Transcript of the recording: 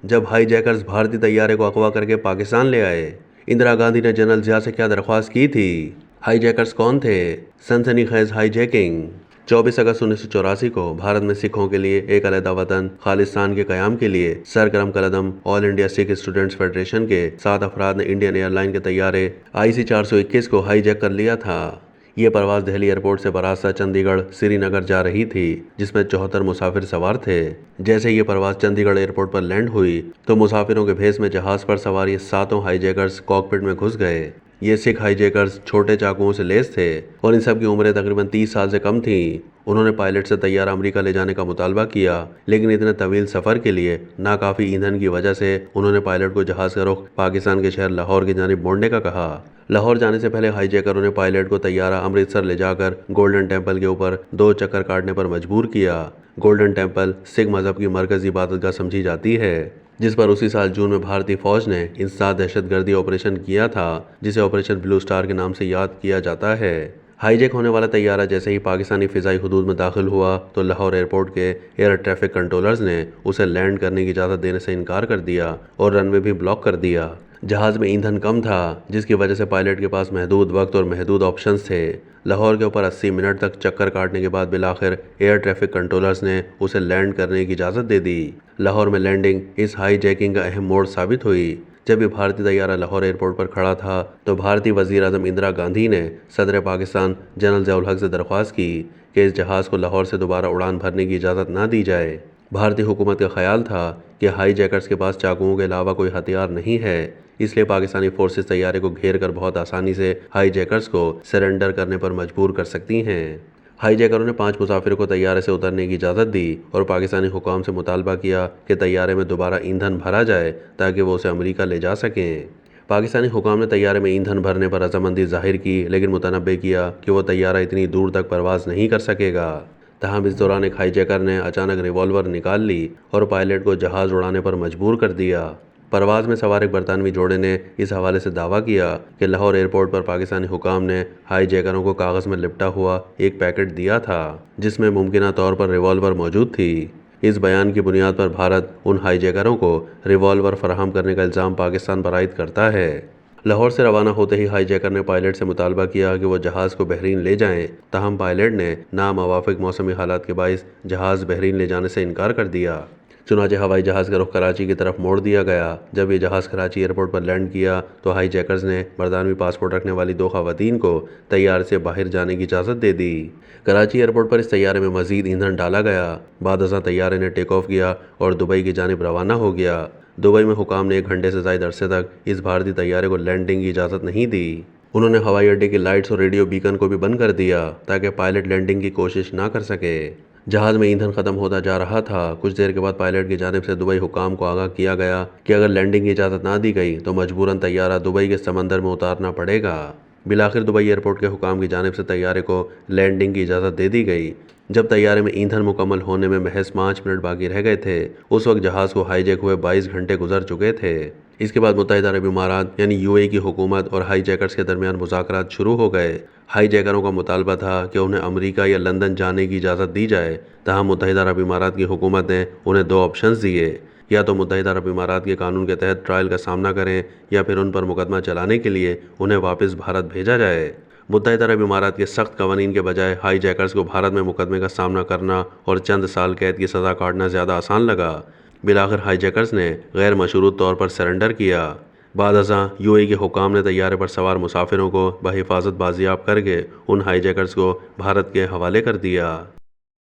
جب ہائی جیکرز بھارتی طیارے کو اغوا کر کے پاکستان لے آئے۔ اندرا گاندھی نے جنرل ضیاء سے کیا درخواست کی تھی؟ ہائی جیکرز کون تھے؟ سنسنی خیز ہائی جیکنگ۔ 24 اگست 1984 کو بھارت میں سکھوں کے لیے ایک علیحدہ وطن خالصتان کے قیام کے لیے سرگرم قلم آل انڈیا سکھ اسٹوڈنٹس فیڈریشن کے 7 افراد نے انڈین ایئر لائن کے طیارے IC 421 کو ہائی جیک کر لیا تھا۔ یہ پرواز دہلی ایئرپورٹ سے براستہ چندی گڑھ سری نگر جا رہی تھی، جس میں 74 مسافر سوار تھے۔ جیسے یہ پرواز چندی گڑھ ایئرپورٹ پر لینڈ ہوئی تو مسافروں کے بھیس میں جہاز پر سوار یہ 7 ہائی جیکرز کاکپٹ میں گھس گئے۔ یہ سکھ ہائی جیکرز چھوٹے چاقوؤں سے لیس تھے اور ان سب کی عمریں تقریباً 30 سال سے کم تھیں۔ انہوں نے پائلٹ سے طیارہ امریکہ لے جانے کا مطالبہ کیا، لیکن اتنے طویل سفر کے لیے ناکافی ایندھن کی وجہ سے انہوں نے پائلٹ کو جہاز کا رخ پاکستان کے شہر لاہور کی جانب موڑنے کا کہا۔ لاہور جانے سے پہلے ہائی جیکروں نے پائلٹ کو طیارہ امرتسر لے جا کر گولڈن ٹیمپل کے اوپر 2 چکر کاٹنے پر مجبور کیا۔ گولڈن ٹیمپل سکھ مذہب کی مرکزی عبادت گاہ سمجھی جاتی ہے، جس پر اسی سال جون میں بھارتی فوج نے انسداد دہشت گردی آپریشن کیا تھا، جسے آپریشن بلو سٹار کے نام سے یاد کیا جاتا ہے۔ ہائی جیک ہونے والا طیارہ جیسے ہی پاکستانی فضائی حدود میں داخل ہوا تو لاہور ایئرپورٹ کے ایئر ٹریفک کنٹرولرز نے اسے لینڈ کرنے کی اجازت دینے سے انکار کر دیا اور رن وے بھی بلاک کر دیا۔ جہاز میں ایندھن کم تھا، جس کی وجہ سے پائلٹ کے پاس محدود وقت اور محدود آپشنز تھے۔ لاہور کے اوپر 80 منٹ تک چکر کاٹنے کے بعد بالآخر ایئر ٹریفک کنٹرولرز نے اسے لینڈ کرنے کی اجازت دے دی۔ لاہور میں لینڈنگ اس ہائی جیکنگ کا اہم موڑ ثابت ہوئی۔ جب یہ بھارتی طیارہ لاہور ایئرپورٹ پر کھڑا تھا تو بھارتی وزیر اعظم اندرا گاندھی نے صدر پاکستان جنرل ضیاء الحق سے درخواست کی کہ اس جہاز کو لاہور سے دوبارہ اڑان بھرنے کی اجازت نہ دی جائے۔ بھارتی حکومت کا خیال تھا کہ ہائی جیکرز کے پاس چاقوؤں کے علاوہ کوئی ہتھیار نہیں ہے، اس لیے پاکستانی فورسز طیارے کو گھیر کر بہت آسانی سے ہائی جیکرز کو سرنڈر کرنے پر مجبور کر سکتی ہیں۔ ہائی جیکروں نے 5 مسافروں کو طیارے سے اترنے کی اجازت دی اور پاکستانی حکام سے مطالبہ کیا کہ طیارے میں دوبارہ ایندھن بھرا جائے تاکہ وہ اسے امریکہ لے جا سکیں۔ پاکستانی حکام نے طیارے میں ایندھن بھرنے پر رضامندی ظاہر کی، لیکن متنبہ کیا کہ وہ طیارہ اتنی دور تک پرواز نہیں کر سکے گا۔ تاہم اس دوران ایک ہائی جیکر نے اچانک ریوالور نکال لی اور پائلٹ کو جہاز اڑانے پر مجبور کر دیا۔ پرواز میں سوار ایک برطانوی جوڑے نے اس حوالے سے دعویٰ کیا کہ لاہور ایئرپورٹ پر پاکستانی حکام نے ہائی جیکروں کو کاغذ میں لپٹا ہوا ایک پیکٹ دیا تھا، جس میں ممکنہ طور پر ریوالور موجود تھی۔ اس بیان کی بنیاد پر بھارت ان ہائی جیکروں کو ریوالور فراہم کرنے کا الزام پاکستان پر عائد کرتا ہے۔ لاہور سے روانہ ہوتے ہی ہائی جیکر نے پائلٹ سے مطالبہ کیا کہ وہ جہاز کو بحرین لے جائیں، تاہم پائلٹ نے ناموافق موسمی حالات کے باعث جہاز بحرین لے جانے سے انکار کر دیا۔ چنانچہ ہوائی جہاز کا رخ کراچی کی طرف موڑ دیا گیا۔ جب یہ جہاز کراچی ایئرپورٹ پر لینڈ کیا تو ہائی جیکرز نے برطانوی پاسپورٹ رکھنے والی 2 خواتین کو طیارے سے باہر جانے کی اجازت دے دی۔ کراچی ایئرپورٹ پر اس طیارے میں مزید ایندھن ڈالا گیا۔ بعد ازاں طیارے نے ٹیک آف کیا اور دبئی کی جانب روانہ ہو گیا۔ دبئی میں حکام نے 1 گھنٹے سے زائد عرصے تک اس بھارتی طیارے کو لینڈنگ کی اجازت نہیں دی۔ انہوں نے ہوائی اڈے کی لائٹس اور ریڈیو بیکن کو بھی بند کر دیا تاکہ پائلٹ لینڈنگ کی کوشش نہ کر سکے۔ جہاز میں ایندھن ختم ہوتا جا رہا تھا۔ کچھ دیر کے بعد پائلٹ کی جانب سے دبئی حکام کو آگاہ کیا گیا کہ اگر لینڈنگ کی اجازت نہ دی گئی تو مجبوراً طیارہ دبئی کے سمندر میں اتارنا پڑے گا۔ بالآخر دبئی ایئرپورٹ کے حکام کی جانب سے طیارے کو لینڈنگ کی اجازت دے دی گئی۔ جب طیارے میں ایندھن مکمل ہونے میں محض 5 منٹ باقی رہ گئے تھے، اس وقت جہاز کو ہائی جیک ہوئے 22 گھنٹے گزر چکے تھے۔ اس کے بعد متحدہ عرب امارات یعنی UAE کی حکومت اور ہائی جیکرز کے درمیان مذاکرات شروع ہو گئے۔ ہائی جیکروں کا مطالبہ تھا کہ انہیں امریکہ یا لندن جانے کی اجازت دی جائے، تاہم متحدہ عرب امارات کی حکومت نے انہیں 2 آپشنز دیے، یا تو متحدہ عرب امارات کے قانون کے تحت ٹرائل کا سامنا کریں یا پھر ان پر مقدمہ چلانے کے لیے انہیں واپس بھارت بھیجا جائے۔ متحدہ عرب امارات کے سخت قوانین کے بجائے ہائی جیکرز کو بھارت میں مقدمے کا سامنا کرنا اور چند سال قید کی سزا کاٹنا زیادہ آسان لگا۔ بالآخر ہائی جیکرز نے غیر مشروط طور پر سرنڈر کیا۔ بعد ازاں UAE کے حکام نے طیارے پر سوار مسافروں کو بحفاظت بازیاب کر کے ان ہائی جیکرز کو بھارت کے حوالے کر دیا۔